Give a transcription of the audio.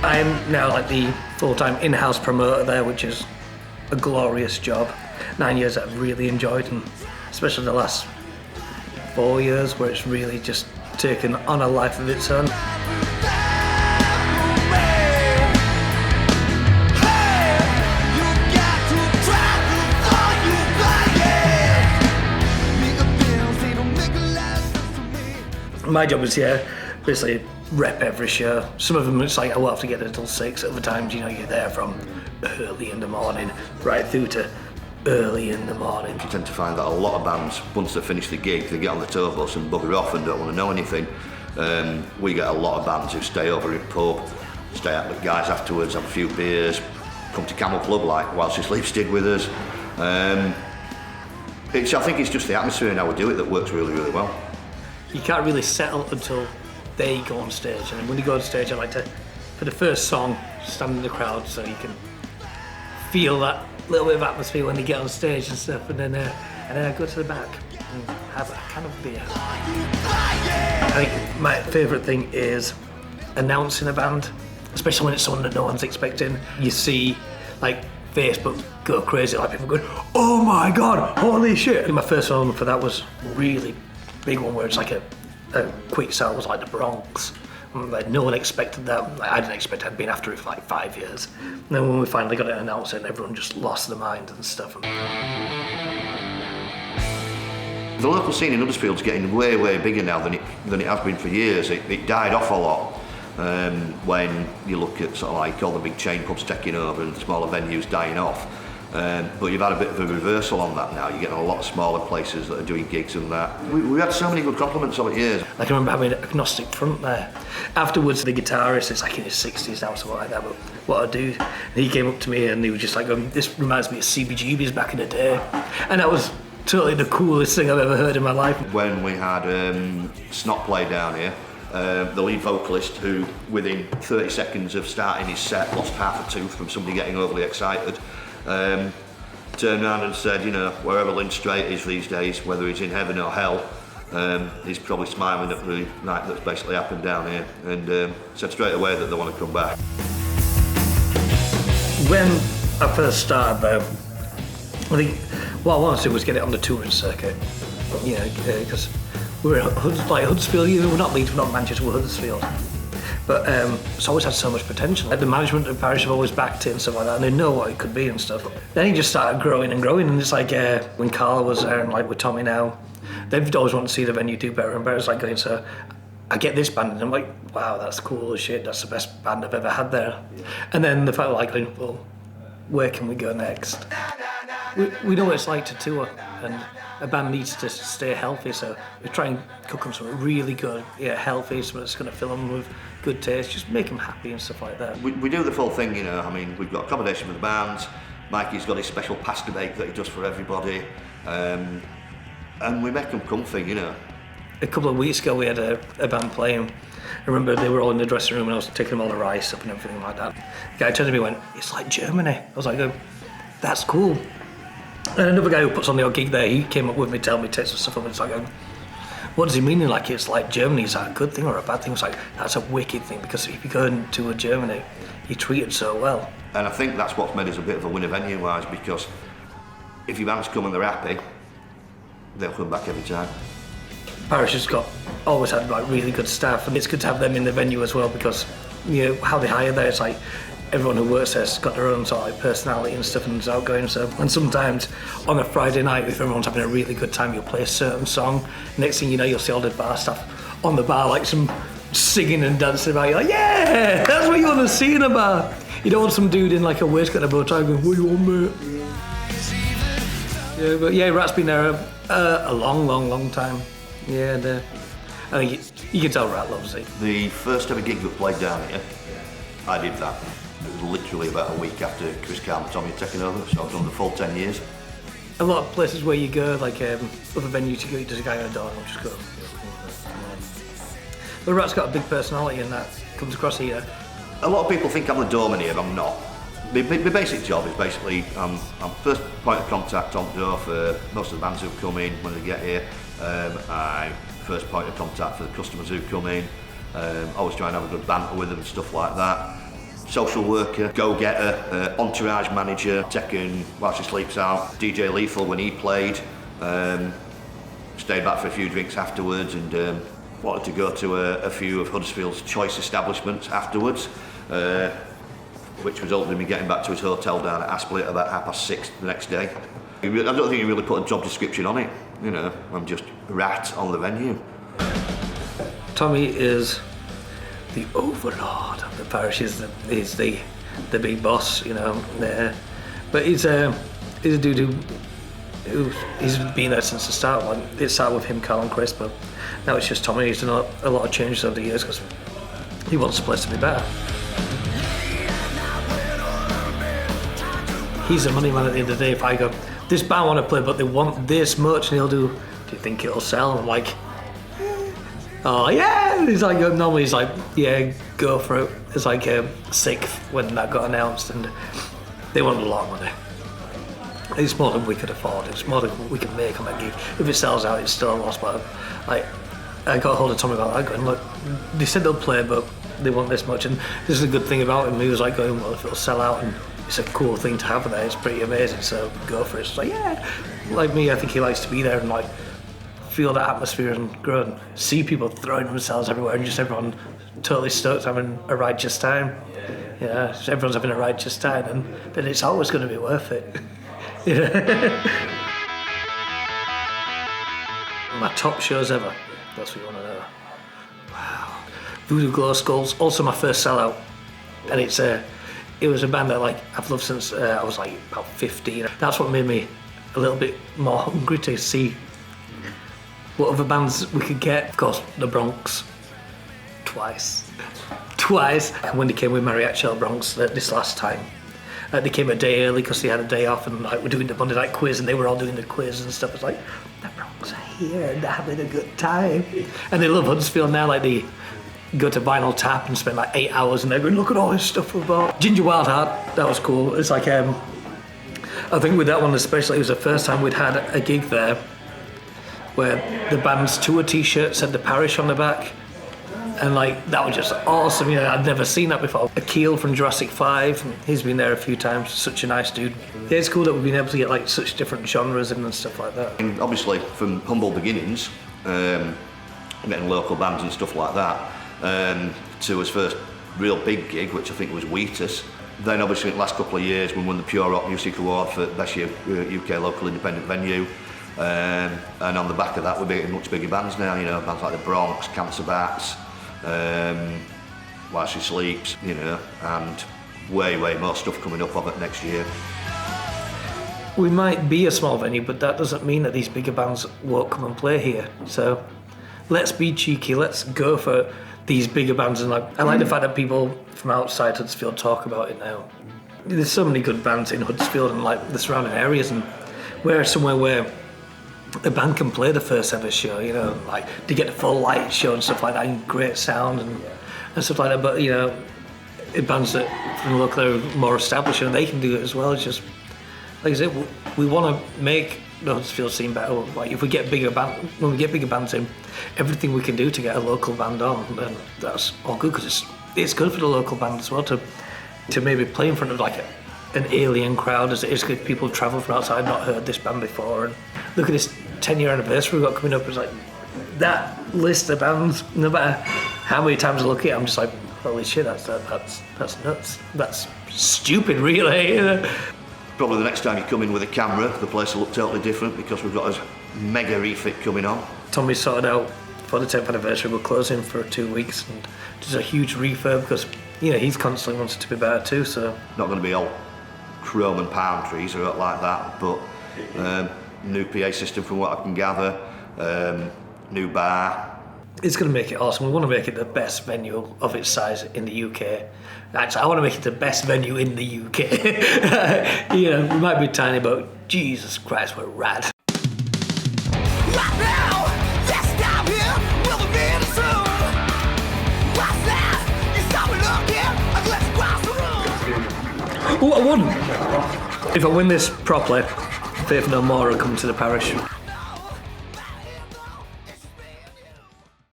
I'm now like the full-time in-house promoter there, which is a glorious job. 9 years that I've really enjoyed, and especially the last 4 years where it's really just taken on a life of its own. My job is basically rep every show. Some of them it's like I will have to get until 6. Other times, you're there from early in the morning right through to early in the morning. You tend to find that a lot of bands, once they finish the gig, they get on the tour bus and bugger off and don't want to know anything. We get a lot of bands who stay over in pub, stay out with guys afterwards, have a few beers, come to Camel Club like whilst they sleep stick with us. I think it's just the atmosphere and how we do it that works really, really well. You can't really settle until they go on stage, and when you go on stage I like to, for the first song, stand in the crowd so you can feel that little bit of atmosphere when they get on stage and stuff, and then I go to the back and have a can of beer. I think my favourite thing is announcing a band, especially when it's someone that no one's expecting. You see like Facebook go crazy, like people going, oh my god, holy shit. And my first one for that was really big one where it's like a quick sell, was like the Bronx. Like no one expected that. Like, I didn't expect I'd been after it for like 5 years. And then when we finally got it announced, and everyone just lost their mind and stuff. The local scene in Huddersfield is getting way, way bigger now than it has been for years. It died off a lot when you look at sort of like all the big chain pubs taking over and smaller venues dying off. But you've had a bit of a reversal on that now. You're getting a lot of smaller places that are doing gigs and that. We had so many good compliments over the years. I can remember having an agnostic front there. Afterwards, the guitarist, it's like in his 60s now, something like that, but what I do, he came up to me and he was just like, this reminds me of CBGB's back in the day. And that was totally the coolest thing I've ever heard in my life. When we had Snot play down here, the lead vocalist, who within 30 seconds of starting his set lost half a tooth from somebody getting overly excited, turned around and said, wherever Lynn Strait is these days, whether he's in heaven or hell, he's probably smiling at the night that's basically happened down here, and said straight away that they want to come back. When I first started though, I think what I wanted to do was get it on the touring circuit, because we're like Huddersfield, we're not Leeds, we're not Manchester, we're Huddersfield. But it's always had so much potential. The management of Parish have always backed it and stuff like that, and they know what it could be and stuff. Then he just started growing and growing, and it's like when Carla was there and like with Tommy now, they've always wanted to see the venue do better and better. It's like going, so I get this band, and I'm like, wow, that's cool as shit, that's the best band I've ever had there. And then the fact like, well, where can we go next? We know what it's like to tour, and a band needs to stay healthy, so we try and cook them something really good, healthy, something that's going to fill them with good taste, just make them happy and stuff like that. We do the full thing, we've got accommodation for the bands, Mikey's got his special pasta bake that he does for everybody, and we make them comfy, A couple of weeks ago we had a band playing. I remember they were all in the dressing room and I was taking them all the rice up and everything like that. The guy turned to me and went, it's like Germany. I was like, that's cool. And another guy who puts on the odd gig there, he came up with me, telling me takes some stuff up, and it's like, what does he mean? Like it's like Germany, is that a good thing or a bad thing? It's like, that's a wicked thing, because if you go into a Germany, you're treated so well. And I think that's what's made us a bit of a winner venue-wise, because if your bands come and they're happy, they'll come back every time. Parish has always had like really good staff, and it's good to have them in the venue as well, because how they hire there, it's like everyone who works there's got their own sort of like personality and stuff, and it's outgoing. So, and sometimes on a Friday night, if everyone's having a really good time, you'll play a certain song. Next thing you know, you'll see all the bar staff on the bar, like some singing and dancing about. You're like, yeah, that's what you want to see in a bar. You don't want some dude in like a waistcoat and a bow tie going, what do you want, mate? Yeah, but yeah, Rat's been there a long time. Yeah, I think you can tell Rat loves it. The first ever gig that played down here, I did that. It was literally about a week after Chris Carr and Tommy had taken over, so I've done the full 10 years. A lot of places where you go, like other venues, you go, there's a guy on the door and we'll just go. But Rat's got a big personality, and that comes across here. A lot of people think I'm the doorman here, but I'm not. My basic job is basically, I'm first point of contact on the door for most of the bands who come in when they get here. I'm first point of contact for the customers who come in. Always try and have a good banter with them and stuff like that. social worker, go-getter, entourage manager, taking whilst he sleeps out, DJ Lethal when he played, stayed back for a few drinks afterwards, and wanted to go to a few of Huddersfield's choice establishments afterwards, which resulted in me getting back to his hotel down at Ash Pears about 6:30 the next day. I don't think he really put a job description on it, you know, I'm just a rat on the venue. Tommy is the overlord of the parish. He's the big boss, you know. But he's a dude he's been there since the start. It started with him, Carl and Chris, but now it's just Tommy. He's done a lot of changes over the years because he wants the place to be better. He's the money man at the end of the day. If I go, this band want to play, but they want this much, and he'll do you think it'll sell? And I'm like, oh yeah. And he's like, normally he's like, yeah, go for it. It's like 6th when that got announced, and they wanted a lot of money. It's more than we could afford. It's more than we can make on that gig. If it sells out, it's still a loss. But like, I got a hold of Tommy about that, going, look, they said they'll play, but they want this much, and this is a good thing about him. He was like going, well, if it'll sell out, and it's a cool thing to have there. It's pretty amazing. So go for it. It's like, yeah, like me, I think he likes to be there and like feel that atmosphere and grow and see people throwing themselves everywhere and just everyone totally stoked having a righteous time. Yeah, so everyone's having a righteous time, and then it's always going to be worth it. My top shows ever. That's what you want to know. Wow. Voodoo Glow Skulls, also my first sellout, and it was a band that like I've loved since I was like about 15. That's what made me a little bit more hungry to see what other bands we could get. Of course, the Bronx, twice. And when they came with Mariachi Bronx this last time, they came a day early because they had a day off, and like we're doing the Monday night quiz, and they were all doing the quiz and stuff. It's like, the Bronx are here and they're having a good time, and they love Huddersfield now. Like they go to Vinyl Tap and spend like 8 hours, and they're going, look at all this stuff we bought. Ginger Wild Heart, that was cool. It's like I think with that one especially, it was the first time we'd had a gig there where the band's tour t-shirt said the Parish on the back, and like that was just awesome. You know, I'd never seen that before. Akil from Jurassic 5, he's been there a few times, such a nice dude. Yeah, it's cool that we've been able to get like such different genres in and stuff like that. And obviously from humble beginnings, getting local bands and stuff like that, to his first real big gig, which I think was Wheatus. Then obviously in the last couple of years we won the Pure Rock Music Award for Best UK Local Independent Venue. And on the back of that, we're getting much bigger bands now, you know, bands like the Bronx, Cancer Bats, While She Sleeps, you know, and way more stuff coming up of it next year. We might be a small venue, but that doesn't mean that these bigger bands won't come and play here. So let's be cheeky, let's go for these bigger bands. And I like the fact that people from outside Huddersfield talk about it now. There's so many good bands in Huddersfield and like the surrounding areas, and we're somewhere where a band can play the first ever show, you know, like to get the full light show and stuff like that, and great sound and stuff like that. But you know, bands that from the local are more established, and they can do it as well. It's just like I said, we want to make the Huddersfield scene better. Like if we get when we get bigger bands in, everything we can do to get a local band on, then that's all good, because it's good for the local band as well to maybe play in front of like an alien crowd, as it is if people travel from outside, not heard this band before. And look at this 10-year anniversary we've got coming up. It's like that list of bands, no matter how many times I look at it, I'm just like, holy shit, that's nuts. That's stupid, really. You know? Probably the next time you come in with a camera, the place will look totally different, because we've got a mega refit coming on. Tommy sorted out for the 10th anniversary, we're closing for 2 weeks, and just a huge refurb, because you know he's constantly wants it to be better too. So not going to be all chrome and palm trees or like that, but new PA system from what I can gather, new bar. It's going to make it awesome. We want to make it the best venue of its size in the UK. Actually, I want to make it the best venue in the UK. You know, we might be tiny, but Jesus Christ, we're rad. Right now, yes, down here, we'll be in soon. What's that? You stop looking, let's cross the room. Oh, I won! If I win this properly, Faith No More will come to the parish.